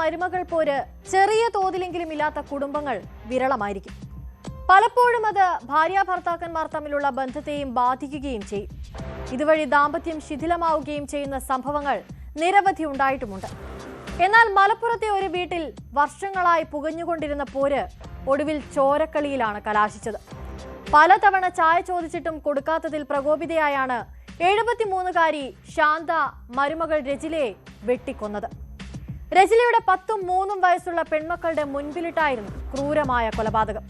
മരുമകൾ പോര് ചെറിയ തോതിലെങ്കിലും ഇല്ലാത്ത കുടുംബങ്ങൾ വിരളമായിരിക്കും. പലപ്പോഴും അത് ഭാര്യാഭർത്താക്കന്മാർ തമ്മിലുള്ള ബന്ധത്തെയും ബാധിക്കുകയും ചെയ്യും. ഇതുവഴി ദാമ്പത്യം ശിഥിലമാവുകയും ചെയ്യുന്ന സംഭവങ്ങൾ നിരവധി ഉണ്ടായിട്ടുമുണ്ട്. എന്നാൽ മലപ്പുറത്തെ ഒരു വീട്ടിൽ വർഷങ്ങളായി പുകഞ്ഞുകൊണ്ടിരുന്ന പോര് ഒടുവിൽ ചോരക്കളിയിലാണ് കലാശിച്ചത്. പലതവണ ചായ ചോദിച്ചിട്ടും കൊടുക്കാത്തതിൽ പ്രകോപിതയായാണ് 73-കാരി ശാന്ത മരുമകൾ രജിലയെ വെട്ടിക്കൊന്നത്. രജിലയുടെ 10ഉം 3ഉം വയസ്സുള്ള പെൺമക്കളുടെ മുൻപിലിട്ടായിരുന്നു ക്രൂരമായ കൊലപാതകം.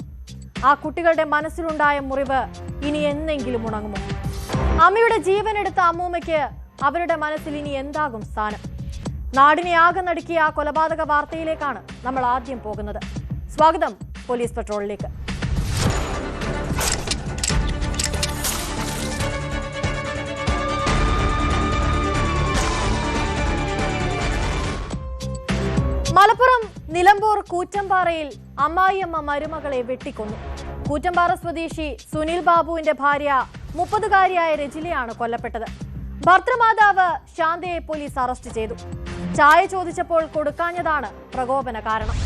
ആ കുട്ടികളുടെ മനസ്സിലുണ്ടായ മുറിവ് ഇനി എന്നെങ്കിലും ഉണങ്ങുമോ? അമ്മയുടെ ജീവൻ എടുത്ത അമ്മൂമ്മയ്ക്ക് അവരുടെ മനസ്സിൽ ഇനി എന്താകും സ്ഥാനം? നാടിനെ ആകെ നടുക്കിയ ആ കൊലപാതക വാർത്തയിലേക്കാണ് നമ്മൾ ആദ്യം പോകുന്നത്. സ്വാഗതം പോലീസ് പട്രോളിലേക്ക്. മലപ്പുറം നിലമ്പൂർ കൂറ്റമ്പാറയിൽ അമ്മായിയമ്മ മരുമകളെ വെട്ടിക്കൊന്നു. കൂറ്റമ്പാറ സ്വദേശി സുനിൽ ബാബുവിന്റെ ഭാര്യ 30-കാരിയായ രജിലയാണ് കൊല്ലപ്പെട്ടത്. ഭർത്തൃമാതാവ് ശാന്തയെ പോലീസ് അറസ്റ്റ് ചെയ്തു. ചായ ചോദിച്ചപ്പോൾ കൊടുക്കാഞ്ഞതാണ് പ്രകോപന കാരണം.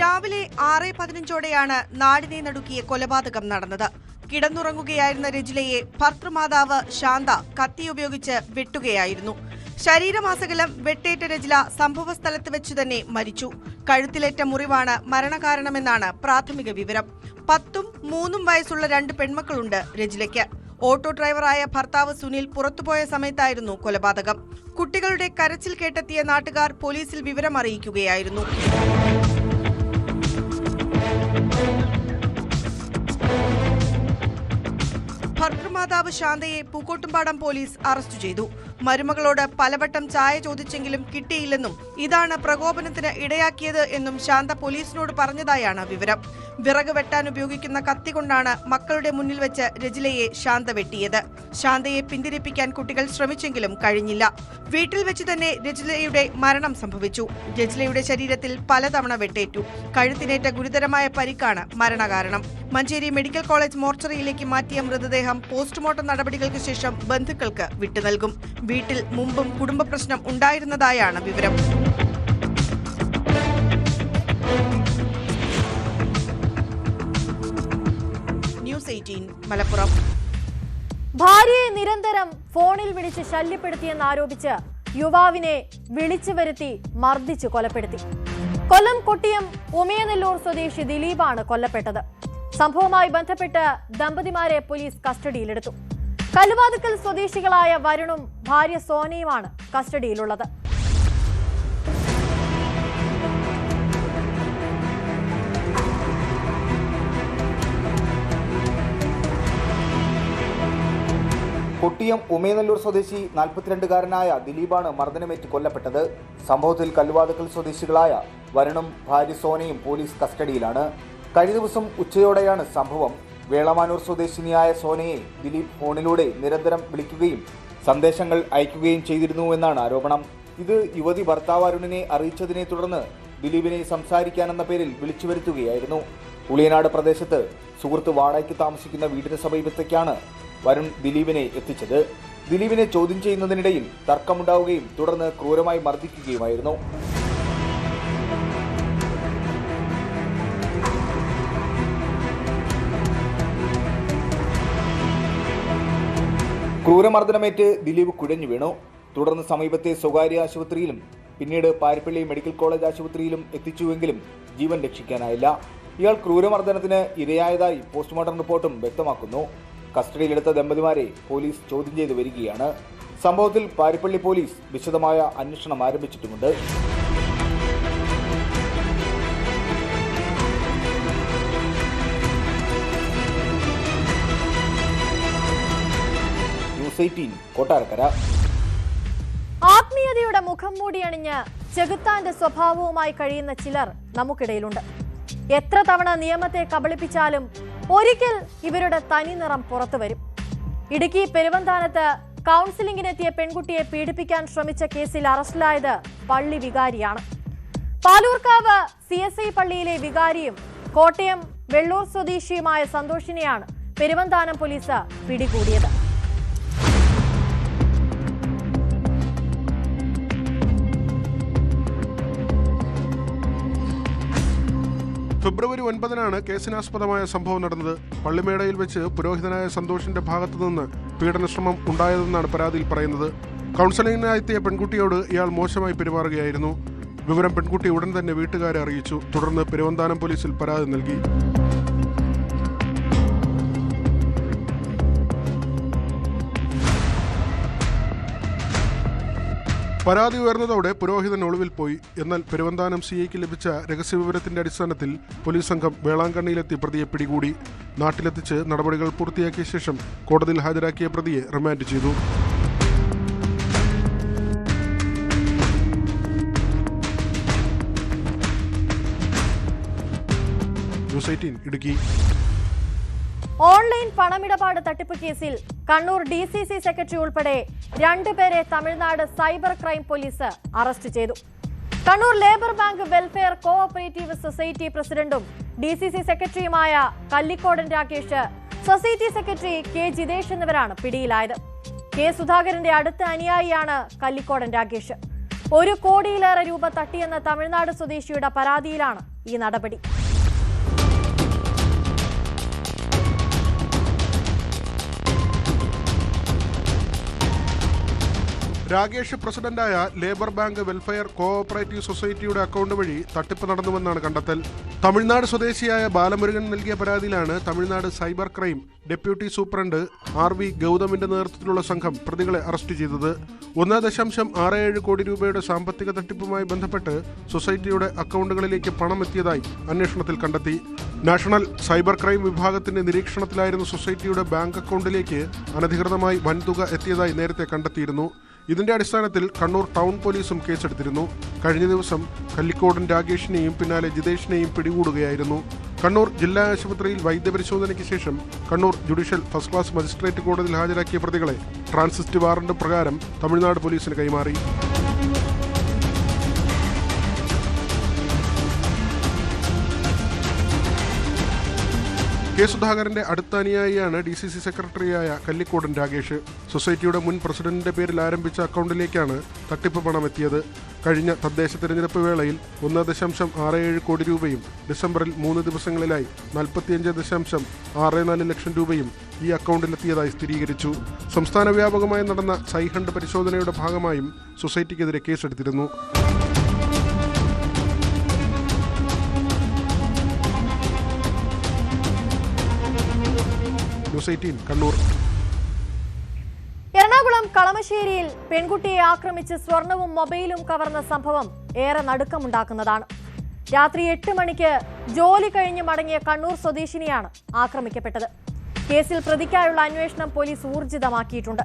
രാവിലെ 6:15ഓടെയാണ് നാടിനെ നടുക്കിയ കൊലപാതകം നടന്നത്. കിടന്നുറങ്ങുകയായിരുന്ന രജിലയെ ഭർത്തൃമാതാവ് ശാന്ത കത്തിയുപയോഗിച്ച് വെട്ടുകയായിരുന്നു. ശരീരമാസകലം വെട്ടേറ്റ രജില സംഭവസ്ഥലത്ത് വെച്ചു തന്നെ മരിച്ചു. കഴുത്തിലേറ്റ മുറിവാണ് മരണകാരണമെന്നാണ് പ്രാഥമിക വിവരം. 10ഉം 3ഉം വയസ്സുള്ള 2 പെൺമക്കളുണ്ട് രജിലയ്ക്ക്. ഓട്ടോ ഡ്രൈവറായ ഭർത്താവ് സുനിൽ പുറത്തുപോയ സമയത്തായിരുന്നു കൊലപാതകം. കുട്ടികളുടെ കരച്ചിൽ കേട്ടെത്തിയ നാട്ടുകാർ പോലീസിൽ വിവരം അറിയിക്കുകയായിരുന്നു. ഭർത്തൃമാതാവ് ശാന്തയെ പൂക്കോട്ടുംപാടം പോലീസ് അറസ്റ്റ് ചെയ്തു. മരുമകളോട് പലവട്ടം ചായ ചോദിച്ചെങ്കിലും കിട്ടിയില്ലെന്നും ഇതാണ് പ്രകോപനത്തിന് ഇടയാക്കിയത് എന്നും ശാന്ത പോലീസിനോട് പറഞ്ഞതായാണ് വിവരം. വിറക് വെട്ടാൻ ഉപയോഗിക്കുന്ന കത്തി കൊണ്ടാണ് മക്കളുടെ മുന്നിൽ വെച്ച് രജിലയെ ശാന്ത വെട്ടിയത്. ശാന്തയെ പിന്തിരിപ്പിക്കാൻ കുട്ടികൾ ശ്രമിച്ചെങ്കിലും കഴിഞ്ഞില്ല. വീട്ടിൽ വെച്ച് തന്നെ രജിലയുടെ മരണം സംഭവിച്ചു. രജിലയുടെ ശരീരത്തിൽ പലതവണ വെട്ടേറ്റു. കഴുത്തിനേറ്റ ഗുരുതരമായ പരിക്കാണ് മരണകാരണം. മഞ്ചേരി മെഡിക്കൽ കോളേജ് മോർച്ചറിയിലേക്ക് മാറ്റിയ മൃതദേഹം പോസ്റ്റ്മോർട്ടം നടപടികൾക്ക് ശേഷം ബന്ധുക്കൾക്ക് വിട്ടുനൽകും. വീട്ടിൽ മുമ്പും കുടുംബ പ്രശ്നം ഉണ്ടായിരുന്നതായാണ് വിവരം. ന്യൂസ് 18 മലപ്പുറം. ഭാര്യയെ നിരന്തരം ഫോണിൽ വിളിച്ച് ശല്യപ്പെടുത്തിയെന്നാരോപിച്ച് യുവാവിനെ വിളിച്ചു വരുത്തി മർദ്ദിച്ച് കൊലപ്പെടുത്തി. കൊല്ലം കൊട്ടിയം ഉമയനെല്ലൂർ സ്വദേശി ദിലീപാണ് കൊല്ലപ്പെട്ടത്. സംഭവവുമായി ബന്ധപ്പെട്ട് ദമ്പതിമാരെ പോലീസ് കസ്റ്റഡിയിലെടുത്തു. കല്ലുവാതുക്കൽ സ്വദേശികളായ വരുണും ഭാര്യ സോനയുമാണ് കസ്റ്റഡിയിലുള്ളത്. കൊട്ടിയം ഉമയനെല്ലൂർ സ്വദേശി 42-കാരനായ ദിലീപാണ് മർദ്ദനമേറ്റ് കൊല്ലപ്പെട്ടത്. സംഭവത്തിൽ കല്ലുവാതുക്കൽ സ്വദേശികളായ വരുണും ഭാര്യ സോനയും പോലീസ് കസ്റ്റഡിയിലാണ്. കഴിഞ്ഞ ദിവസം ഉച്ചയോടെയാണ് സംഭവം. വേളമാനൂർ സ്വദേശിനിയായ സോനയെ ദിലീപ് ഫോണിലൂടെ നിരന്തരം വിളിക്കുകയും സന്ദേശങ്ങൾ അയക്കുകയും ചെയ്തിരുന്നുവെന്നാണ് ആരോപണം. ഇത് യുവതി ഭർത്താവ് അരുണിനെ അറിയിച്ചതിനെ തുടർന്ന് ദിലീപിനെ സംസാരിക്കാനെന്ന പേരിൽ വിളിച്ചു വരുത്തുകയായിരുന്നു. ഉളിയനാട് പ്രദേശത്ത് സുഹൃത്ത് വാടകയ്ക്ക് താമസിക്കുന്ന വീടിന് സമീപത്തേക്കാണ് വരുൺ ദിലീപിനെ എത്തിച്ചത്. ദിലീപിനെ ചോദ്യം ചെയ്യുന്നതിനിടയിൽ തർക്കമുണ്ടാവുകയും തുടർന്ന് ക്രൂരമായി മർദ്ദിക്കുകയുമായിരുന്നു. ക്രൂരമർദ്ദനമേറ്റ് ദിലീപ് കുഴഞ്ഞു വീണു. തുടർന്ന് സമീപത്തെ സ്വകാര്യ ആശുപത്രിയിലും പിന്നീട് പാരിപ്പള്ളി മെഡിക്കൽ കോളേജ് ആശുപത്രിയിലും എത്തിച്ചുവെങ്കിലും ജീവൻ രക്ഷിക്കാനായില്ല. ഇയാൾ ക്രൂരമർദ്ദനത്തിന് ഇരയായതായി പോസ്റ്റ്മോർട്ടം റിപ്പോർട്ടും വ്യക്തമാക്കുന്നു. കസ്റ്റഡിയിലെടുത്ത ദമ്പതിമാരെ പോലീസ് ചോദ്യം ചെയ്തു വരികയാണ്. സംഭവത്തിൽ പാരിപ്പള്ളി പോലീസ് വിശദമായ അന്വേഷണം ആരംഭിച്ചിട്ടുമുണ്ട്. ന്യൂസ് 18 കൊട്ടാരക്കര. ആത്മീയതയുടെ മുഖം മൂടിയണിഞ്ഞ് ചെകുത്താന്റെ സ്വഭാവവുമായി കഴിയുന്ന ചിലർ നമുക്കിടയിലുണ്ട്. എത്ര തവണ നിയമത്തെ കബളിപ്പിച്ചാലും ഒരിക്കൽ ഇവരുടെ തനി നിറം പുറത്തു വരും. ഇടുക്കി പെരുവന്താനത്ത് കൗൺസിലിംഗിനെത്തിയ പെൺകുട്ടിയെ പീഡിപ്പിക്കാൻ ശ്രമിച്ച കേസിൽ അറസ്റ്റിലായത് പള്ളി വികാരിയാണ്. പാലൂർക്കാവ് CSI പള്ളിയിലെ വികാരിയും കോട്ടയം വെള്ളൂർ സ്വദേശിയുമായ സന്തോഷിനെയാണ് പെരുവന്താനം പോലീസ് പിടികൂടിയത്. ഫെബ്രുവരി 9 കേസിനാസ്പദമായ സംഭവം നടന്നത്. പള്ളിമേടയിൽ വെച്ച് പുരോഹിതനായ സന്തോഷിന്റെ ഭാഗത്തുനിന്ന് പീഡനശ്രമം ഉണ്ടായതെന്നാണ് പരാതിയിൽ പറയുന്നത്. കൗൺസിലിംഗിനായെത്തിയ പെൺകുട്ടിയോട് ഇയാൾ മോശമായി പെരുമാറുകയായിരുന്നു. വിവരം പെൺകുട്ടി ഉടൻ തന്നെ വീട്ടുകാരെ അറിയിച്ചു. തുടർന്ന് പെരുവന്താനം പോലീസിൽ പരാതി നൽകി. പരാതി ഉയർന്നതോടെ പുരോഹിതൻ ഒളിവിൽ പോയി. എന്നാൽ പെരുവന്താനം സിഐക്ക് ലഭിച്ച രഹസ്യവിവരത്തിന്റെ അടിസ്ഥാനത്തിൽ പോലീസ് സംഘം വേളാങ്കണ്ണിയിലെത്തി പ്രതിയെ പിടികൂടി. നാട്ടിലെത്തിച്ച് നടപടികൾ പൂർത്തിയാക്കിയ ശേഷം കോടതിയിൽ ഹാജരാക്കിയ പ്രതിയെ റിമാൻഡ് ചെയ്തു. ന്യൂസ് 18 ഇടുക്കി. ഓൺലൈൻ പണമിടപാട് തട്ടിപ്പ് കേസിൽ കണ്ണൂർ DCC സെക്രട്ടറി ഉൾപ്പെടെ 2 പേരെ Tamil Nadu cyber crime police arrest ചെയ്തു. Kannur labour bank welfare cooperative society പ്രസിഡന്റും DCC സെക്രട്ടറിയുമായ Kallikodan Rakesh, society secretary K Jitesh എന്നിവരാണ് പിടിയിലായത്. K സുധാകരന്റെ അടുത്ത അനുയായിയാണ് കല്ലിക്കോടൻ രാകേഷ്. 1 കോടിയിലേറെ രൂപ തട്ടിയെന്ന തമിഴ്നാട് സ്വദേശിയുടെ പരാതിയിലാണ് ഈ നടപടി. രാകേഷ് പ്രസിഡന്റായ ലേബർ ബാങ്ക് വെൽഫെയർ കോഓപ്പറേറ്റീവ് സൊസൈറ്റിയുടെ അക്കൗണ്ട് വഴി തട്ടിപ്പ് നടന്നുവെന്നാണ് കണ്ടെത്തൽ. തമിഴ്നാട് സ്വദേശിയായ ബാലമുരുകൻ നൽകിയ പരാതിയിലാണ് Tamil Nadu cyber crime deputy superintendent RV ഗൗതമിന്റെ നേതൃത്വത്തിലുള്ള സംഘം പ്രതികളെ അറസ്റ്റ് ചെയ്തത്. 1.67 കോടി രൂപയുടെ സാമ്പത്തിക തട്ടിപ്പുമായി ബന്ധപ്പെട്ട് സൊസൈറ്റിയുടെ അക്കൗണ്ടുകളിലേക്ക് പണം എത്തിയതായി അന്വേഷണത്തിൽ കണ്ടെത്തി. നാഷണൽ സൈബർ ക്രൈം വിഭാഗത്തിന്റെ നിരീക്ഷണത്തിലായിരുന്ന സൊസൈറ്റിയുടെ ബാങ്ക് അക്കൗണ്ടിലേക്ക് അനധികൃതമായി വൻതുക എത്തിയതായി നേരത്തെ കണ്ടെത്തിയിരുന്നു. ഇതിന്റെ അടിസ്ഥാനത്തിൽ കണ്ണൂർ ടൗൺ പോലീസും കേസെടുത്തിരുന്നു. കഴിഞ്ഞ ദിവസം കല്ലിക്കോടൻ രാകേഷിനെയും പിന്നാലെ ജിതേഷിനെയും പിടികൂടുകയായിരുന്നു. കണ്ണൂർ ജില്ലാ ആശുപത്രിയിൽ വൈദ്യപരിശോധനയ്ക്ക് ശേഷം Kannur judicial first class magistrate കോടതിയിൽ ഹാജരാക്കിയ പ്രതികളെ ട്രാൻസിസ്റ്റ് വാറന്റ് പ്രകാരം തമിഴ്നാട് പോലീസിന് കൈമാറി. K സുധാകരന്റെ അടുത്ത അനുയായിയാണ് DCC സെക്രട്ടറിയായ കല്ലിക്കോടൻ രാകേഷ്. സൊസൈറ്റിയുടെ മുൻ പ്രസിഡന്റിന്റെ പേരിൽ ആരംഭിച്ച അക്കൗണ്ടിലേക്കാണ് തട്ടിപ്പ് പണം എത്തിയത്. കഴിഞ്ഞ തദ്ദേശ തെരഞ്ഞെടുപ്പ് വേളയിൽ 1.67 കോടി രൂപയും ഡിസംബറിൽ 3 ദിവസങ്ങളിലായി 45.64 ലക്ഷം രൂപയും ഈ അക്കൗണ്ടിലെത്തിയതായി സ്ഥിരീകരിച്ചു. സംസ്ഥാന വ്യാപകമായി നടന്ന സൈഹണ്ട് പരിശോധനയുടെ ഭാഗമായും സൊസൈറ്റിക്കെതിരെ കേസെടുത്തിരുന്നു. ന്യൂസ് 18 കണ്ണൂർ. എറണാകുളം കളമശ്ശേരിയിൽ പെൺകുട്ടിയെ ആക്രമിച്ച് സ്വർണവും മൊബൈലും കവർന്ന സംഭവം ഏറെ നടുക്കമുണ്ടാക്കുന്നതാണ്. രാത്രി 8 മണിക്ക് ജോലി കഴിഞ്ഞ് മടങ്ങിയ കണ്ണൂർ സ്വദേശിനിയാണ് ആക്രമിക്കപ്പെട്ടത്. കേസിൽ പ്രതിക്കായുള്ള അന്വേഷണം പോലീസ് ഊർജിതമാക്കിയിട്ടുണ്ട്.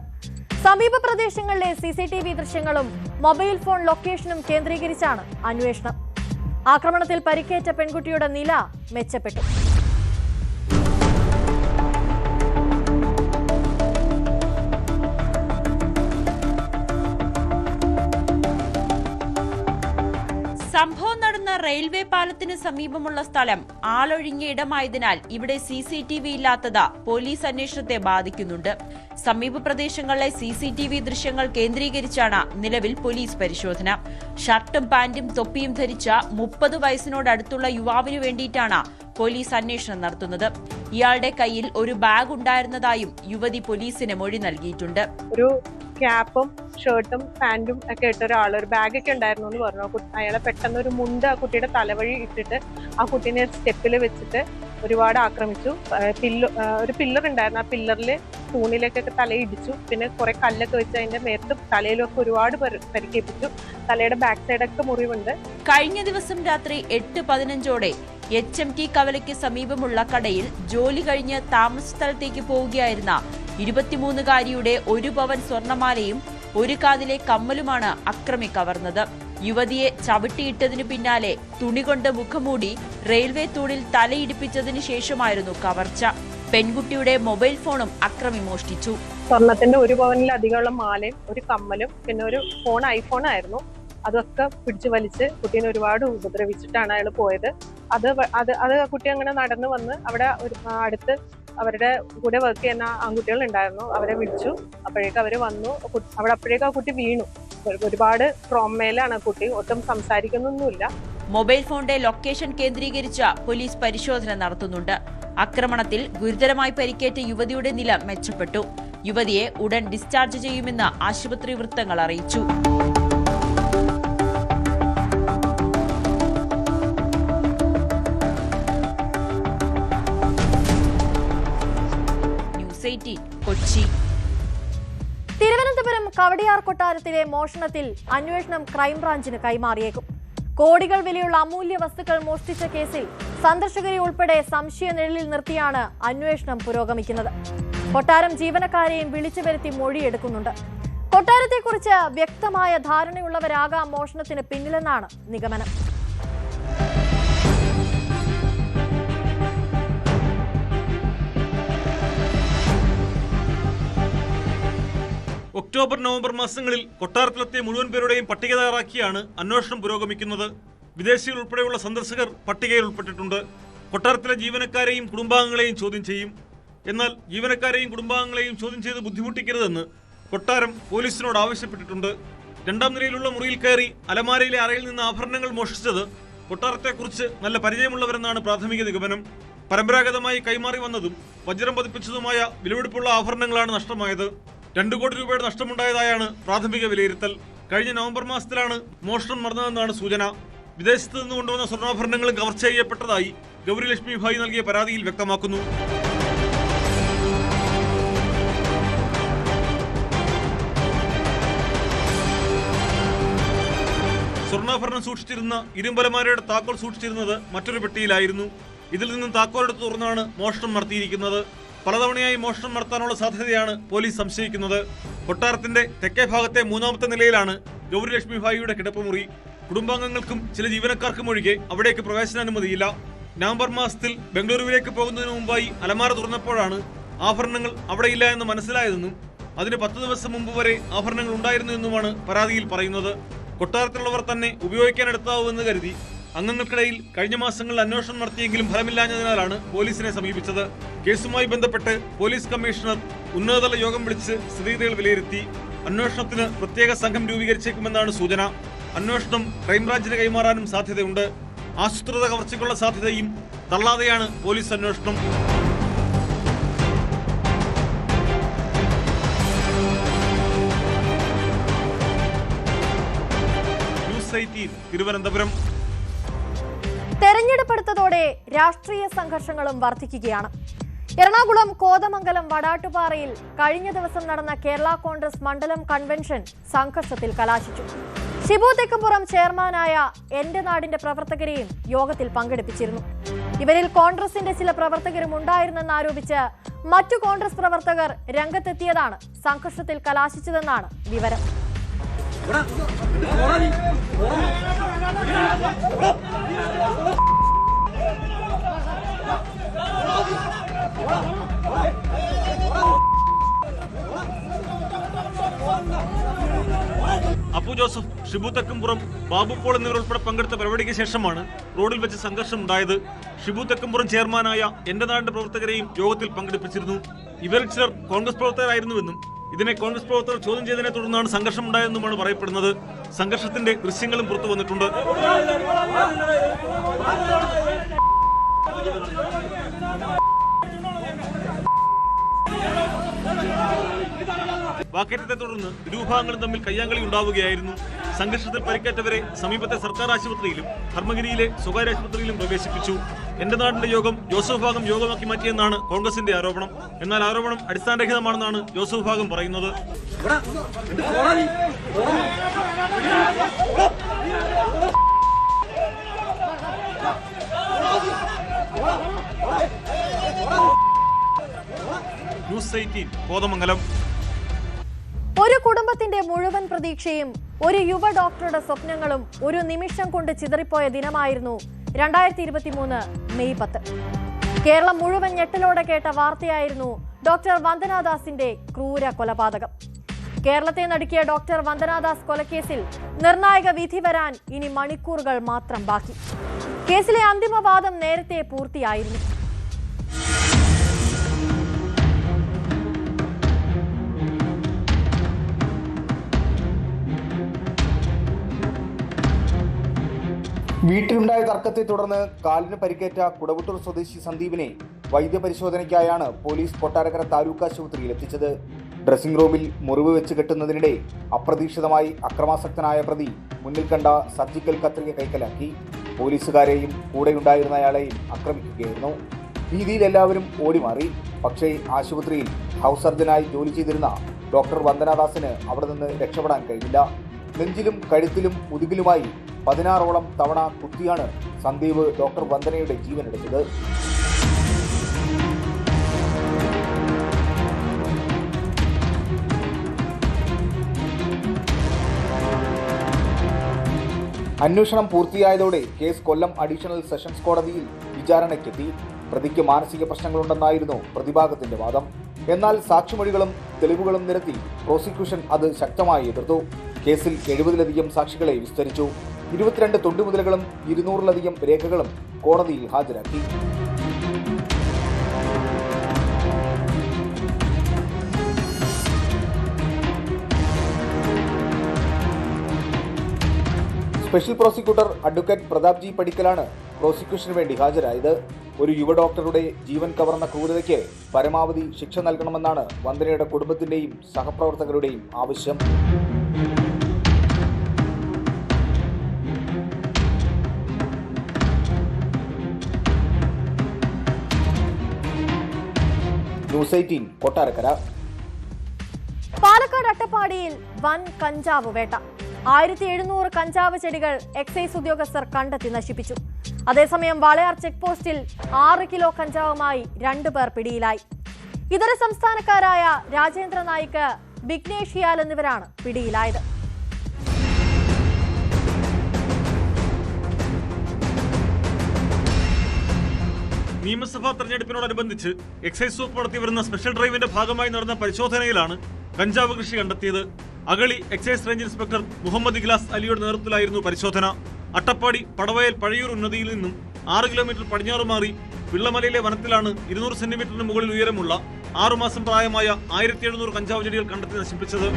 സമീപ പ്രദേശങ്ങളിലെ CCTV ദൃശ്യങ്ങളും മൊബൈൽ ഫോൺ ലൊക്കേഷനും കേന്ദ്രീകരിച്ചാണ് അന്വേഷണം. ആക്രമണത്തിൽ പരിക്കേറ്റ പെൺകുട്ടിയുടെ നില മെച്ചപ്പെട്ടു. സംഭവം നടന്ന റെയിൽവേ പാലത്തിന് സമീപമുള്ള സ്ഥലം ആളൊഴിഞ്ഞ ഇടമായതിനാൽ ഇവിടെ CCTV ഇല്ലാത്തത് പോലീസ് അന്വേഷണത്തെ ബാധിക്കുന്നുണ്ട്. സമീപ പ്രദേശങ്ങളിലെ CCTV ദൃശ്യങ്ങൾ കേന്ദ്രീകരിച്ചാണ് നിലവിൽ പോലീസ് പരിശോധന. ഷർട്ടും പാന്റും തൊപ്പിയും ധരിച്ച 30 വയസ്സിനോടടുത്തുള്ള യുവാവിനു വേണ്ടിയിട്ടാണ് പോലീസ് അന്വേഷണം നടത്തുന്നത്. ഇയാളുടെ കയ്യിൽ ഒരു ബാഗ് ഉണ്ടായിരുന്നതായും യുവതി പോലീസിന് മൊഴി നൽകിയിട്ടുണ്ട്. ഒരു ക്യാപ്പും ഷർട്ടും പാന്റും ഒക്കെ ഇട്ട ഒരാൾ ഒരു ബാഗൊക്കെ ഉണ്ടായിരുന്നു എന്ന് പറഞ്ഞു. അയാളെ പെട്ടെന്ന് ഒരു മുണ്ട് ആ കുട്ടിയുടെ തലവഴി ഇട്ടിട്ട് ആ കുട്ടീനെ സ്റ്റെപ്പിൽ വെച്ചിട്ട് ഒരുപാട് ആക്രമിച്ചു. ഒരു പില്ലർ ഉണ്ടായിരുന്നു, ആ പില്ലറിൽ തൂണിലേക്കൊക്കെ തലയിടിച്ചു. പിന്നെ കുറെ കല്ലൊക്കെ വെച്ച് അതിന്റെ മേത്തും തലയിലൊക്കെ ഒരുപാട് പരിക്കേൽപ്പിച്ചു. തലയുടെ ബാക്ക് സൈഡൊക്കെ മുറിവുണ്ട്. കഴിഞ്ഞ ദിവസം രാത്രി 8:15 HMT കവലയ്ക്ക് സമീപമുള്ള കടയിൽ ജോലി കഴിഞ്ഞ് താമസ സ്ഥലത്തേക്ക് പോവുകയായിരുന്ന 23-കാരിയുടെ 1 പവൻ സ്വർണമാലയും 1 കാതിലെ കമ്മലുമാണ് അക്രമി കവർന്നത്. യുവതിയെ ചവിട്ടിയിട്ടതിനു പിന്നാലെ തുണികൊണ്ട് മുഖംമൂടി റെയിൽവേ തൂണിൽ തലയിടിപ്പിച്ചതിനു ശേഷമായിരുന്നു കവർച്ച. പെൺകുട്ടിയുടെ മൊബൈൽ ഫോണും അക്രമി മോഷ്ടിച്ചു. സ്വർണത്തിന്റെ 1 പവനിലധികമുള്ള മാലയും ഒരു കമ്മലും പിന്നെ ഒരു ഫോൺ ഐഫോൺ ആയിരുന്നു. അതൊക്കെ പിടിച്ചു വലിച്ച് കുട്ടീനെ ഒരുപാട് ഉപദ്രവിച്ചിട്ടാണ് അയാൾ പോയത്. അത് കുട്ടി അങ്ങനെ നടന്നു വന്ന് അവിടെ അടുത്ത് അവരുടെ കൂടെ വർക്ക് ചെയ്യുന്ന ആൺകുട്ടികൾ ഉണ്ടായിരുന്നു. അവരെ വിളിച്ചു. അപ്പോഴേക്കും അവർ വന്നു. അപ്പോഴേക്കും ആ കുട്ടി വീണു. ഒരുപാട് ട്രോമയിലാണ് കുട്ടി. ഒട്ടും സംസാരിക്കുന്നൊന്നുമില്ല. മൊബൈൽ ഫോണിന്റെ ലൊക്കേഷൻ കേന്ദ്രീകരിച്ച പോലീസ് പരിശോധന നടത്തുന്നുണ്ട്. ആക്രമണത്തിൽ ഗുരുതരമായി പരിക്കേറ്റ യുവതിയുടെ നില മെച്ചപ്പെട്ടു. യുവതിയെ ഉടൻ ഡിസ്ചാർജ് ചെയ്യുമെന്ന് ആശുപത്രി വൃത്തങ്ങൾ അറിയിച്ചു. ന്യൂസ് 18 കൊച്ചി. തിരുവനന്തപുരം കവടിയാർ കൊട്ടാരത്തിലെ മോഷണത്തിൽ അന്വേഷണം ക്രൈംബ്രാഞ്ചിന് കൈമാറിയേക്കും. കോടികൾ വിലയുള്ള അമൂല്യ വസ്തുക്കൾ മോഷ്ടിച്ച കേസിൽ സന്ദർശകരെ ഉൾപ്പെടെ സംശയ നിഴലിൽ നിർത്തിയാണ് അന്വേഷണം പുരോഗമിക്കുന്നത്. കൊട്ടാരം ജീവനക്കാരെയും വിളിച്ചു വരുത്തി മൊഴിയെടുക്കുന്നുണ്ട്. കൊട്ടാരത്തെക്കുറിച്ച് വ്യക്തമായ ധാരണയുള്ളവരാകാം മോഷണത്തിന് പിന്നിലെന്നാണ് നിഗമനം. ഒക്ടോബർ നവംബർ മാസങ്ങളിൽ കൊട്ടാരത്തിലെത്തിയ മുഴുവൻ പേരുടെയും പട്ടിക തയ്യാറാക്കിയാണ് അന്വേഷണം പുരോഗമിക്കുന്നത്. വിദേശികൾ ഉൾപ്പെടെയുള്ള സന്ദർശകർ പട്ടികയിൽ ഉൾപ്പെട്ടിട്ടുണ്ട്. കൊട്ടാരത്തിലെ ജീവനക്കാരെയും കുടുംബാംഗങ്ങളെയും ചോദ്യം ചെയ്യും. എന്നാൽ ജീവനക്കാരെയും കുടുംബാംഗങ്ങളെയും ചോദ്യം ചെയ്ത് ബുദ്ധിമുട്ടിക്കരുതെന്ന് കൊട്ടാരം പോലീസിനോട് ആവശ്യപ്പെട്ടിട്ടുണ്ട്. 2ാം നിലയിലുള്ള മുറിയിൽ കയറി അലമാരയിലെ അറയിൽ നിന്ന് ആഭരണങ്ങൾ മോഷ്ടിച്ചത് കൊട്ടാരത്തെക്കുറിച്ച് നല്ല പരിചയമുള്ളവരെന്നാണ് പ്രാഥമിക നിഗമനം. പരമ്പരാഗതമായി കൈമാറി വന്നതും വജ്രം പതിപ്പിച്ചതുമായ വിലപിടിപ്പുള്ള ആഭരണങ്ങളാണ് നഷ്ടമായത്. 2 കോടി രൂപയുടെ നഷ്ടമുണ്ടായതായാണ് പ്രാഥമിക വിലയിരുത്തൽ. കഴിഞ്ഞ നവംബർ മാസത്തിലാണ് മോഷണം നടന്നതെന്നാണ് സൂചന. വിദേശത്ത് നിന്ന് കൊണ്ടുവന്ന സ്വർണ്ണാഭരണങ്ങളും കവർച്ച ചെയ്യപ്പെട്ടതായി ഗൗരി ലക്ഷ്മി ഭായി നൽകിയ പരാതിയിൽ വ്യക്തമാക്കുന്നു. സ്വർണ്ണാഭരണം സൂക്ഷിച്ചിരുന്ന ഇരുമ്പലമാരയുടെ താക്കോൽ സൂക്ഷിച്ചിരുന്നത് മറ്റൊരു പെട്ടിയിലായിരുന്നു. ഇതിൽ നിന്നും താക്കോലെടുത്ത് തുറന്നാണ് മോഷണം നടത്തിയിരിക്കുന്നത്. പലതവണയായി മോഷണം നടത്താനുള്ള സാധ്യതയാണ് പോലീസ് സംശയിക്കുന്നത്. കൊട്ടാരത്തിന്റെ തെക്കേ ഭാഗത്തെ 3ാമത്തെ നിലയിലാണ് ഗൗരി ലക്ഷ്മി ഭായിയുടെ കിടപ്പുമുറി. കുടുംബാംഗങ്ങൾക്കും ചില ജീവനക്കാർക്കും ഒഴികെ അവിടേക്ക് പ്രവേശനാനുമതിയില്ല. നവംബർ മാസത്തിൽ ബംഗളൂരുവിലേക്ക് പോകുന്നതിന് മുമ്പായി അലമാര തുറന്നപ്പോഴാണ് ആഭരണങ്ങൾ അവിടെയില്ല എന്ന് മനസ്സിലായതെന്നും അതിന് 10 ദിവസം മുമ്പ് വരെ ആഭരണങ്ങൾ ഉണ്ടായിരുന്നു എന്നുമാണ് പരാതിയിൽ പറയുന്നത്. കൊട്ടാരത്തിലുള്ളവർ തന്നെ ഉപയോഗിക്കാനെടുത്താവുമെന്ന് കരുതി അംഗങ്ങൾക്കിടയിൽ കഴിഞ്ഞ മാസങ്ങളിൽ അന്വേഷണം നടത്തിയെങ്കിലും ഫലമില്ലാഞ്ഞതിനാലാണ് പോലീസിനെ സമീപിച്ചത്. കേസുമായി ബന്ധപ്പെട്ട് പോലീസ് കമ്മീഷണർ ഉന്നതതല യോഗം വിളിച്ച് സ്ഥിതിഗതികൾ വിലയിരുത്തി. അന്വേഷണത്തിന് പ്രത്യേക സംഘം രൂപീകരിച്ചേക്കുമെന്നാണ് സൂചന. അന്വേഷണം ക്രൈംബ്രാഞ്ചിന് കൈമാറാനും സാധ്യതയുണ്ട്. ആസൂത്രിത കവർച്ചയ്ക്കുള്ള സാധ്യതയും തള്ളാതെയാണ് പോലീസ് അന്വേഷണം. ന്യൂസ് 18 തിരുവനന്തപുരം. തെരഞ്ഞെടുപ്പെടുത്തതോടെ രാഷ്ട്രീയ സംഘർഷങ്ങളും വർദ്ധിക്കുകയാണ്. എറണാകുളം കോതമംഗലം വടാട്ടുപാറയിൽ കഴിഞ്ഞ ദിവസം നടന്ന കേരള കോൺഗ്രസ് മണ്ഡലം കൺവെൻഷൻ സംഘർഷത്തിൽ കലാശിച്ചു. ഷിബു തെക്കുംപുറം ചെയർമാനായ എന്റെ നാടിന്റെ പ്രവർത്തകരെയും യോഗത്തിൽ പങ്കെടുപ്പിച്ചിരുന്നു. ഇവരിൽ കോൺഗ്രസിന്റെ ചില പ്രവർത്തകരും ഉണ്ടായിരുന്നെന്നാരോപിച്ച് മറ്റു കോൺഗ്രസ് പ്രവർത്തകർ രംഗത്തെത്തിയതാണ് സംഘർഷത്തിൽ കലാശിച്ചതെന്നാണ് വിവരം. അപ്പു ജോസഫ്, ഷിബു തെക്കുംപുറം, ബാബു പോൾ എന്നിവരുൾപ്പെടെ പങ്കെടുത്ത പരിപാടിക്ക് ശേഷമാണ് റോഡിൽ വെച്ച് സംഘർഷം ഉണ്ടായത്. ഷിബു തെക്കുംപുറം ചെയർമാനായ എന്റെ നാടിന്റെ പ്രവർത്തകരെയും യോഗത്തിൽ പങ്കെടുപ്പിച്ചിരുന്നു. ഇവരിൽ ചിലർ കോൺഗ്രസ് പ്രവർത്തകരായിരുന്നുവെന്നും ഇതിനെ കോൺഗ്രസ് പ്രവർത്തകർ ചോദ്യം ചെയ്തതിനെ തുടർന്നാണ് സംഘർഷം ഉണ്ടായതെന്നുമാണ് പറയപ്പെടുന്നത്. സംഘർഷത്തിന്റെ ദൃശ്യങ്ങളും പുറത്തു വന്നിട്ടുണ്ട്. വാക്കേറ്റത്തെ തുടർന്ന് ഇരുവിഭാഗങ്ങളും തമ്മിൽ കയ്യാങ്കളി ഉണ്ടാവുകയായിരുന്നു. സംഘർഷത്തിൽ പരിക്കേറ്റവരെ സമീപത്തെ സർക്കാർ ആശുപത്രിയിലും ധർമ്മഗിരിയിലെ സ്വകാര്യ ആശുപത്രിയിലും പ്രവേശിപ്പിച്ചു. എന്റെ നാടിന്റെ യോഗം ജോസഫ് വിഭാഗം യോഗമാക്കി മാറ്റിയെന്നാണ് കോൺഗ്രസിന്റെ ആരോപണം. എന്നാൽ ആരോപണം അടിസ്ഥാനരഹിതമാണെന്നാണ് ജോസഫ് വിഭാഗം പറയുന്നത്. ന്യൂസ് 18 കോതമംഗലം. ഒരു കുടുംബത്തിന്റെ മുഴുവൻ പ്രതീക്ഷയും ഒരു യുവ ഡോക്ടറുടെ സ്വപ്നങ്ങളും ഒരു നിമിഷം കൊണ്ട് ചിതറിപ്പോയ ദിനമായിരുന്നു 2023 മെയ് 10. കേരളം മുഴുവൻ ഞെട്ടലോടെ കേട്ട വാർത്തയായിരുന്നു ഡോക്ടർ വന്ദനാദാസിന്റെ ക്രൂര കൊലപാതകം. കേരളത്തെ നടുക്കിയ ഡോക്ടർ വന്ദനാദാസ് കൊലക്കേസിൽ നിർണായക വിധി വരാൻ ഇനി മണിക്കൂറുകൾ മാത്രം ബാക്കി. കേസിലെ അന്തിമവാദം നേരത്തെ പൂർത്തിയായിരുന്നു. വീട്ടിലുണ്ടായ തർക്കത്തെ തുടർന്ന് കാലിന് പരിക്കേറ്റ കുടവട്ടൂർ സ്വദേശി സന്ദീപിനെ വൈദ്യപരിശോധനയ്ക്കായാണ് പോലീസ് കൊട്ടാരക്കര താലൂക്ക് ആശുപത്രിയിൽ എത്തിച്ചത്. ഡ്രസ്സിംഗ് റൂമിൽ മുറിവ് വെച്ച് കെട്ടുന്നതിനിടെ അപ്രതീക്ഷിതമായി അക്രമാസക്തനായ പ്രതി മുന്നിൽ കണ്ട സർജിക്കൽ കത്രിക കൈക്കലാക്കി പോലീസുകാരെയും കൂടെയുണ്ടായിരുന്നയാളെയും ആക്രമിക്കുകയായിരുന്നു. ഭീതിയിൽ എല്ലാവരും ഓടിമാറി. പക്ഷേ ആശുപത്രിയിൽ ഹൗസ് സർജനായി ജോലി ചെയ്തിരുന്ന ഡോക്ടർ വന്ദനാദാസിന് അവിടെ നിന്ന് രക്ഷപ്പെടാൻ കഴിഞ്ഞില്ല. നെഞ്ചിലും കഴുത്തിലും മുതുകിലുമായി 16ഓളം തവണ കുത്തിയാണ് സന്ദീപ് ഡോക്ടർ വന്ദനയുടെ ജീവനെടുത്തത്. അന്വേഷണം പൂർത്തിയായതോടെ കേസ് കൊല്ലം അഡീഷണൽ സെഷൻസ് കോടതിയിൽ വിചാരണയ്ക്കെത്തി. പ്രതിക്ക് മാനസിക പ്രശ്നങ്ങളുണ്ടെന്നായിരുന്നു പ്രതിഭാഗത്തിന്റെ വാദം. എന്നാൽ സാക്ഷിമൊഴികളും തെളിവുകളും നിരത്തി പ്രോസിക്യൂഷൻ അത് ശക്തമായി എതിർത്തു. കേസിൽ 70-ലധികം സാക്ഷികളെ വിസ്തരിച്ചു. 22 തൊണ്ടുമുതലുകളും 200-ലധികം രേഖകളും കോടതിയിൽ ഹാജരാക്കി. Special prosecutor advocate Pratap G പടിക്കലാണ് പ്രോസിക്യൂഷന് വേണ്ടി ഹാജരായത്. ഒരു യുവ ഡോക്ടറുടെ ജീവൻ കവർന്ന ക്രൂരതയ്ക്ക് പരമാവധി ശിക്ഷ നൽകണമെന്നാണ് വന്ദനയുടെ കുടുംബത്തിന്റെയും സഹപ്രവർത്തകരുടെയും ആവശ്യം. ന്യൂസ് 18 കൊട്ടാരക്കര. പാലക്കാട് അട്ടപ്പാടിയിൽ വൻ കഞ്ചാവ് വേട്ട. 1700 കഞ്ചാവ് ചെടികൾ എക്സൈസ് ഉദ്യോഗസ്ഥർ കണ്ടെത്തി നശിപ്പിച്ചു. അതേസമയം വാളയാർ ചെക്ക് പോസ്റ്റിൽ 6 കിലോ കഞ്ചാവുമായി 2 പേർ പിടിയിലായി. ഇതര സംസ്ഥാനക്കാരായ രാജേന്ദ്ര നായിക്ക്, വിഘ്നേഷ് ഹിയാൽ എന്നിവരാണ് പിടിയിലായത്. നിയമസഭാ തെരഞ്ഞെടുപ്പിനോടനുബന്ധിച്ച് എക്സൈസ് വകുപ്പ് നടത്തിവരുന്ന സ്പെഷ്യൽ ഡ്രൈവിന്റെ ഭാഗമായി നടന്ന പരിശോധനയിലാണ് കഞ്ചാവ് കൃഷി കണ്ടെത്തിയത്. Agali excise range inspector Muhammad Ikhlas അലിയുടെ നേതൃത്വത്തിലായിരുന്നു പരിശോധന. അട്ടപ്പാടി പടവയൽ പഴയൂർ ഉന്നതിയിൽ നിന്നും 6 കിലോമീറ്റർ പടിഞ്ഞാറ് മാറി പിള്ളമലയിലെ വനത്തിലാണ് 200 സെന്റിമീറ്ററിന് മുകളിൽ ഉയരമുള്ള 6 മാസം പ്രായമായ 1700 കഞ്ചാവ് ചെടികൾ കണ്ടെത്തി നശിപ്പിച്ചത്.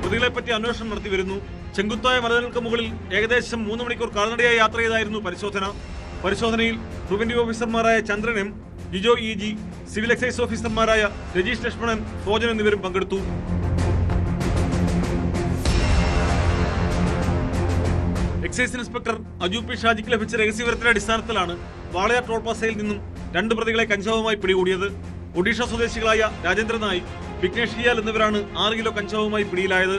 പ്രതികളെപ്പറ്റി അന്വേഷണം നടത്തിവരുന്നു. ചെങ്കുത്തായ മലകൾക്ക് മുകളിൽ ഏകദേശം 3 മണിക്കൂർ കാൽനടയായി യാത്ര ചെയ്തായിരുന്നു പരിശോധന. പരിശോധനയിൽ പ്രിവന്റീവ് ഓഫീസർമാരായ Chandran M, Jijo E G, civil excise ഓഫീസർമാരായ രജീഷ് ലക്ഷ്മണൻ, ഫോജൻ എന്നിവരും പങ്കെടുത്തു. എക്സൈസ് ഇൻസ്പെക്ടർ അജു പി ഷാജിക്ക് ലഭിച്ച രഹസ്യവിവരത്തിന്റെ അടിസ്ഥാനത്തിലാണ് വാളയാർ ടോൾ പ്ലാസയിൽ നിന്നും 2 പ്രതികളെ കഞ്ചാവുമായി പിടികൂടിയത്. ഒഡീഷ സ്വദേശികളായ രാജേന്ദ്ര നായിക്, വിഘ്നേഷ് ഹിയാൽ എന്നിവരാണ് 6 കിലോ കഞ്ചാവുമായി പിടിയിലായത്.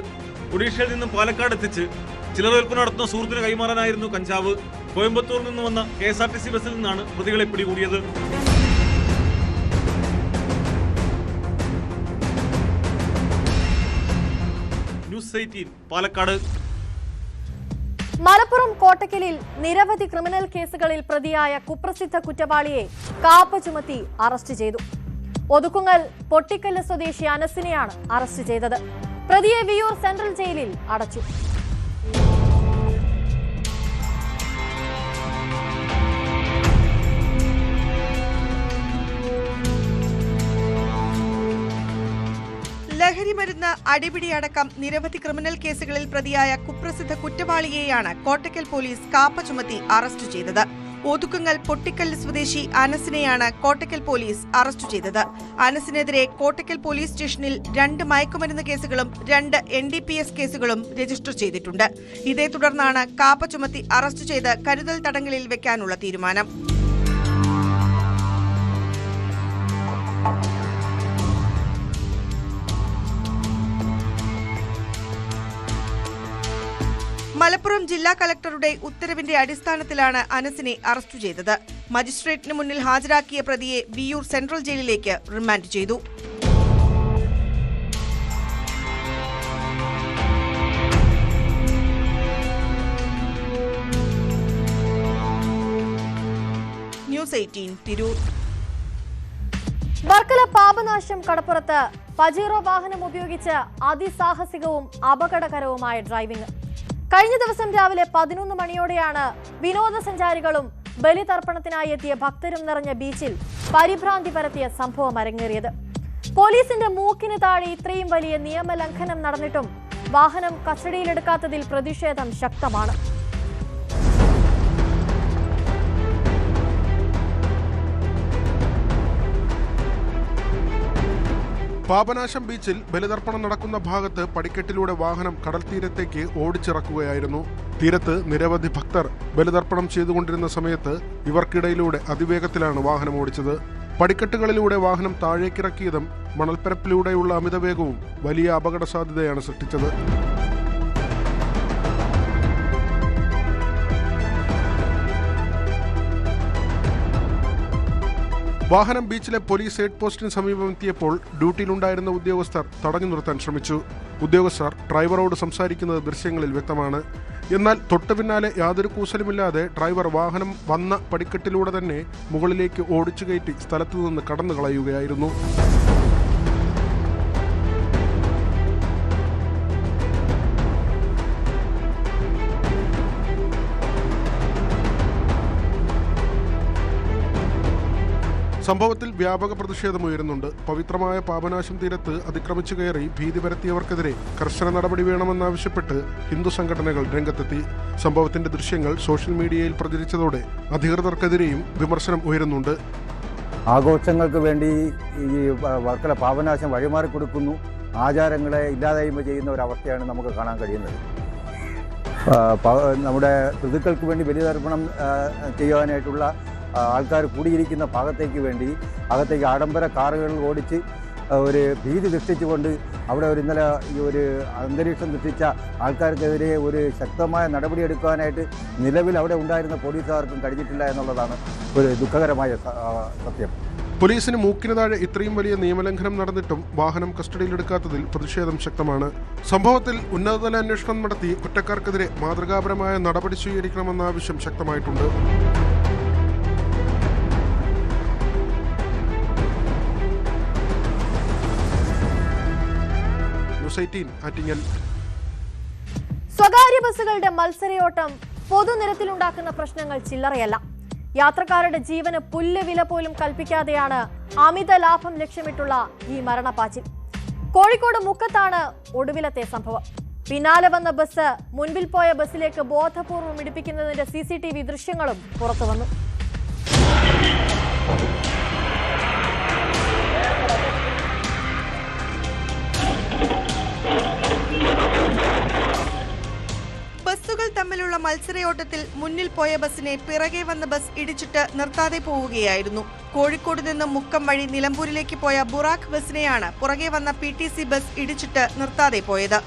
ഒഡീഷയിൽ നിന്നും പാലക്കാട് എത്തിച്ച് ചിലർ വിൽപ്പന നടത്തുന്ന സുഹൃത്തിന് കൈമാറാനായിരുന്നു കഞ്ചാവ്. കോയമ്പത്തൂരിൽ നിന്ന് വന്ന KSRTC ബസ്സിൽ നിന്നാണ് പ്രതികളെ പിടികൂടിയത്. ന്യൂസ് 18 പാലക്കാട്. മലപ്പുറം കോട്ടക്കലിൽ നിരവധി ക്രിമിനൽ കേസുകളിൽ പ്രതിയായ കുപ്രസിദ്ധ കുറ്റവാളിയെ കാപ്പ ചുമത്തി അറസ്റ്റ് ചെയ്തു. ഒതുക്കുങ്ങൽ പൊട്ടിക്കല്ല് സ്വദേശി അനസിനെയാണ് അറസ്റ്റ് ചെയ്തത്. പ്രതിയെ വിയൂർ സെൻട്രൽ ജയിലിൽ അടച്ചു. ലഹരിമരുന്ന്, അടിപിടി അടക്കം നിരവധി ക്രിമിനൽ കേസുകളിൽ പ്രതിയായ കുപ്രസിദ്ധ കുറ്റവാളിയെയാണ് കോട്ടക്കൽ പോലീസ് കാപ്പ ചുമത്തി അറസ്റ്റ് ചെയ്തത്. ഒതുക്കുങ്ങൽ പൊട്ടിക്കല്ല് സ്വദേശി അനസിനെയാണ് കോട്ടക്കൽ പോലീസ് അറസ്റ്റ് ചെയ്തത്. അനസിനെതിരെ കോട്ടക്കൽ പോലീസ് സ്റ്റേഷനിൽ 2 മയക്കുമരുന്ന് കേസുകളും 2 NDPS കേസുകളും രജിസ്റ്റർ ചെയ്തിട്ടുണ്ട്. ഇതേ തുടർന്നാണ് കാപ്പ ചുമത്തി അറസ്റ്റ് ചെയ്ത് കരുതൽ തടങ്കലിൽ വെക്കാനുള്ള തീരുമാനം. മലപ്പുറം ജില്ലാ കളക്ടറുടെ ഉത്തരവിന്റെ അടിസ്ഥാനത്തിലാണ് അനസിനെ അറസ്റ്റ് ചെയ്തത്. മജിസ്ട്രേറ്റിന് മുന്നിൽ ഹാജരാക്കിയ പ്രതിയെ വിയൂർ സെൻട്രൽ ജയിലിലേക്ക് റിമാൻഡ് ചെയ്തു. ന്യൂസ് 18 തിരൂർ. വർക്കല പാപനാശം കടപ്പുറത്ത് പജീറോ വാഹനം ഉപയോഗിച്ച് അതിസാഹസികവും അപകടകരവുമായ ഡ്രൈവിംഗ്. കഴിഞ്ഞ ദിവസം രാവിലെ 11 മണിയോടെയാണ് വിനോദസഞ്ചാരികളും ബലിതർപ്പണത്തിനായി എത്തിയ ഭക്തരും നിറഞ്ഞ ബീച്ചിൽ പരിഭ്രാന്തി പരത്തിയ സംഭവം അരങ്ങേറിയത്. പോലീസിന്റെ മൂക്കിന് താഴെ ഇത്രയും വലിയ നിയമലംഘനം നടന്നിട്ടും വാഹനം കസ്റ്റഡിയിലെടുക്കാത്തതിൽ പ്രതിഷേധം ശക്തമാണ്. പാപനാശം ബീച്ചിൽ ബലിതർപ്പണം നടക്കുന്ന ഭാഗത്ത് പടിക്കെട്ടിലൂടെ വാഹനം കടൽ തീരത്തേക്ക് ഓടിച്ചിറക്കുകയായിരുന്നു. തീരത്ത് നിരവധി ഭക്തർ ബലിതർപ്പണം ചെയ്തുകൊണ്ടിരുന്ന സമയത്ത് ഇവർക്കിടയിലൂടെ അതിവേഗത്തിലാണ് വാഹനം ഓടിച്ചത്. പടിക്കെട്ടുകളിലൂടെ വാഹനം താഴേക്കിറക്കിയതും മണൽപ്പരപ്പിലൂടെയുള്ള അമിതവേഗവും വലിയ അപകട സാധ്യതയാണ് സൃഷ്ടിച്ചത്. വാഹനം ബീച്ചിലെ പോലീസ് ഹെഡ് പോസ്റ്റിന് സമീപം എത്തിയപ്പോൾ ഡ്യൂട്ടിയിലുണ്ടായിരുന്ന ഉദ്യോഗസ്ഥർ തടഞ്ഞു നിർത്താൻ ശ്രമിച്ചു. ഉദ്യോഗസ്ഥർ ഡ്രൈവറോട് സംസാരിക്കുന്നത് ദൃശ്യങ്ങളിൽ വ്യക്തമാണ്. എന്നാൽ തൊട്ടു പിന്നാലെ യാതൊരു കൂസലുമില്ലാതെ ഡ്രൈവർ വാഹനം വന്ന പടിക്കെട്ടിലൂടെ തന്നെ മുകളിലേക്ക് ഓടിച്ചു കയറ്റി സ്ഥലത്തു നിന്ന് കടന്നു കളയുകയായിരുന്നു. സംഭവത്തിൽ വ്യാപക പ്രതിഷേധമുയരുന്നുണ്ട്. പവിത്രമായ പാപനാശം തീരത്ത് അതിക്രമിച്ചു കയറി ഭീതി പരത്തിയവർക്കെതിരെ കർശന നടപടി വേണമെന്നാവശ്യപ്പെട്ട് ഹിന്ദു സംഘടനകൾ രംഗത്തെത്തി. സംഭവത്തിന്റെ ദൃശ്യങ്ങൾ സോഷ്യൽ മീഡിയയിൽ പ്രചരിച്ചതോടെ അധികൃതർക്കെതിരെയും വിമർശനം ഉയരുന്നുണ്ട്. ആഘോഷങ്ങൾക്ക് വേണ്ടി ഈ വർക്കല പാപനാശം വഴിമാറി കൊടുക്കുന്നു, ആചാരങ്ങളെ ഇല്ലാതായ്മ ചെയ്യുന്ന ഒരവസ്ഥയാണ് നമുക്ക് കാണാൻ കഴിയുന്നത്. നമ്മുടെ ഋതുക്കൾക്ക് വേണ്ടി ബലിതർപ്പണം ചെയ്യാനായിട്ടുള്ള ആൾക്കാർ കൂടിയിരിക്കുന്ന ഭാഗത്തേക്ക് വേണ്ടി അകത്തേക്ക് ആഡംബര കാറുകൾ ഓടിച്ച് ഒരു ഭീതി സൃഷ്ടിച്ചുകൊണ്ട് അവിടെ ഇന്നലെ ഈ ഒരു അന്തരീക്ഷം സൃഷ്ടിച്ച ആൾക്കാർക്കെതിരെ ഒരു ശക്തമായ നടപടിയെടുക്കാനായിട്ട് നിലവിൽ അവിടെ ഉണ്ടായിരുന്ന പോലീസുകാർക്കും കഴിഞ്ഞിട്ടില്ല എന്നുള്ളതാണ് ഒരു ദുഃഖകരമായ സത്യം. പോലീസിന് മൂക്കിന് താഴെ ഇത്രയും വലിയ നിയമലംഘനം നടന്നിട്ടും വാഹനം കസ്റ്റഡിയിലെടുക്കാത്തതിൽ പ്രതിഷേധം ശക്തമാണ്. സംഭവത്തിൽ ഉന്നതതല അന്വേഷണം നടത്തി കുറ്റക്കാർക്കെതിരെ മാതൃകാപരമായ നടപടി സ്വീകരിക്കണമെന്ന ആവശ്യം ശക്തമായിട്ടുണ്ട്. സ്വകാര്യ ബസ്സുകളുടെ മത്സരയോട്ടം പൊതുനിരത്തിലുണ്ടാക്കുന്ന പ്രശ്നങ്ങൾ ചില്ലറയല്ല. യാത്രക്കാരുടെ ജീവന് പുല്ല് വില പോലും കൽപ്പിക്കാതെയാണ് അമിത ലാഭം ലക്ഷ്യമിട്ടുള്ള ഈ മരണപ്പാച്ചിൽ. കോഴിക്കോട് മുക്കത്താണ് ഒടുവിലത്തെ സംഭവം. പിന്നാലെ വന്ന ബസ് മുൻപിൽ പോയ ബസ്സിലേക്ക് ബോധപൂർവം ഇടിപ്പിക്കുന്നതിന്റെ CCTV ദൃശ്യങ്ങളും പുറത്തുവന്നു. ബസ്സുകൾ തമ്മിലുള്ള മത്സരയോട്ടത്തിൽ മുന്നിൽ പോയ ബസ്സിനെ പിറകെ വന്ന ബസ് ഇടിച്ചിട്ട് നിർത്താതെ പോവുകയായിരുന്നു. കോഴിക്കോട് നിന്ന് മുക്കം വഴി നിലമ്പൂരിലേക്ക് പോയ ബുറാക്ക് ബസ്സിനെയാണ് പുറകെ വന്ന PTC ബസ് ഇടിച്ചിട്ട് നിർത്താതെ പോയത്.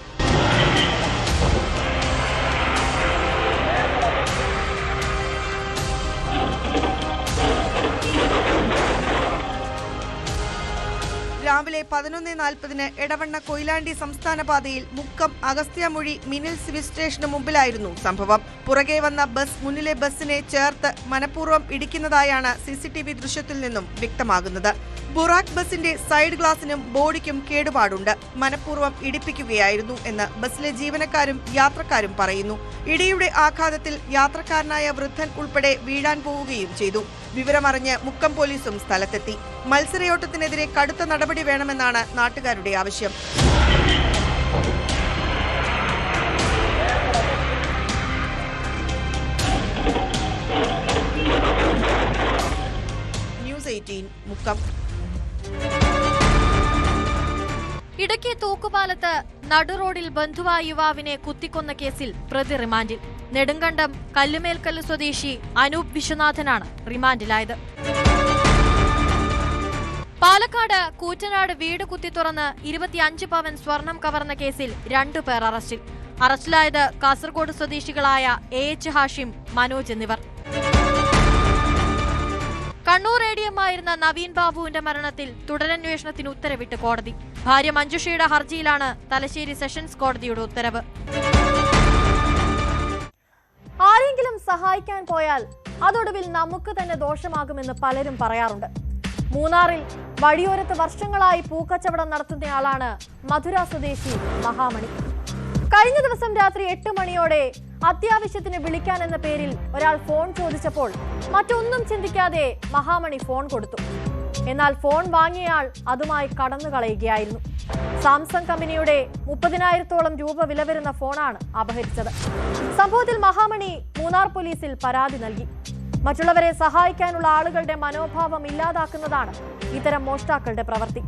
രാവിലെ 11:40 എടവണ്ണ കൊയിലാണ്ടി സംസ്ഥാന പാതയിൽ മുക്കം അഗസ്ത്യമൊഴി മിനിൽ സിവിൽ സ്റ്റേഷന് മുമ്പിലായിരുന്നു സംഭവം. പുറകെ വന്ന ബസ് മുന്നിലെ ബസ്സിനെ ചേർത്ത് മനഃപൂർവ്വം ഇടിക്കുന്നതായാണ് CCTV ദൃശ്യത്തിൽ നിന്നും വ്യക്തമാകുന്നത്. ബുറാക്ക് ബസിന്റെ സൈഡ് ഗ്ലാസിനും ബോഡിക്കും കേടുപാടുണ്ട്. മനഃപൂർവ്വം ഇടിപ്പിക്കുകയായിരുന്നു എന്ന് ബസ്സിലെ ജീവനക്കാരും യാത്രക്കാരും പറയുന്നു. ഇടിയുടെ ആഘാതത്തിൽ യാത്രക്കാരനായ വൃദ്ധൻ ഉൾപ്പെടെ വീഴാൻ പോവുകയും ചെയ്തു. വിവരമറിഞ്ഞ് മുക്കം പോലീസും സ്ഥലത്തെത്തി. മത്സരയോട്ടത്തിനെതിരെ കടുത്ത നടപടി വേണമെന്നാണ് നാട്ടുകാരുടെ ആവശ്യം. ന്യൂസ് 18 മുക്കം. ഇടയ്ക്ക് തൂക്കുപാലത്ത് നടുറോഡിൽ ബന്ധുവായ യുവാവിനെ കുത്തിക്കൊന്ന കേസിൽ പ്രതി റിമാൻഡിൽ. നെടുങ്കണ്ടം കല്ലുമേൽക്കല്ല് സ്വദേശി അനൂപ് വിശ്വനാഥനാണ് റിമാൻഡിലായത്. പാലക്കാട് കൂറ്റനാട് വീട് കുത്തി തുറന്ന് 25 പവൻ സ്വർണം കവർന്ന കേസിൽ 2 പേർ അറസ്റ്റിൽ. അറസ്റ്റിലായത് കാസർഗോഡ് സ്വദേശികളായ AH ഹാഷിം, മനോജ് എന്നിവർ. കണ്ണൂർ ADM ആയിരുന്ന നവീൻ ബാബുവിന്റെ മരണത്തിൽ തുടരന്വേഷണത്തിന് ഉത്തരവിട്ട് കോടതി. ഭാര്യ മഞ്ജുഷയുടെ ഹർജിയിലാണ് തലശ്ശേരി സെഷൻസ് കോടതിയുടെ ഉത്തരവ്. ആരെങ്കിലും സഹായിക്കാൻ പോയാൽ അതൊടുവിൽ നമുക്ക് തന്നെ ദോഷമാകുമെന്ന് പലരും പറയാറുണ്ട്. മൂന്നാറിൽ വഴിയോരത്ത് വർഷങ്ങളായി പൂക്കച്ചവടം നടത്തുന്നയാളാണ് മധുര സ്വദേശി മഹാമണി. കഴിഞ്ഞ ദിവസം രാത്രി 8 മണിയോടെ അത്യാവശ്യത്തിന് വിളിക്കാൻ എന്ന പേരിൽ ഒരാൾ ഫോൺ ചോദിച്ചപ്പോൾ മറ്റൊന്നും ചിന്തിക്കാതെ മഹാമണി ഫോൺ കൊടുത്തു. എന്നാൽ ഫോൺ വാങ്ങിയയാൾ അതുമായി കടന്നു കളയുകയായിരുന്നു. സാംസങ് കമ്പനിയുടെ 30,000-ഓളം രൂപ വില വരുന്ന ഫോണാണ് അപഹരിച്ചത്. സംഭവത്തിൽ മഹാമണി മൂന്നാർ പോലീസിൽ പരാതി നൽകി. മറ്റുള്ളവരെ സഹായിക്കാനുള്ള ആളുകളുടെ മനോഭാവം ഇല്ലാതാക്കുന്നതാണ് ഇത്തരം മോഷ്ടാക്കളുടെ പ്രവൃത്തി.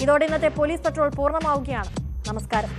ഇതോടെ ഇന്നത്തെ പോലീസ് പട്രോൾ പൂർണ്ണമാവുകയാണ്. നമസ്കാരം.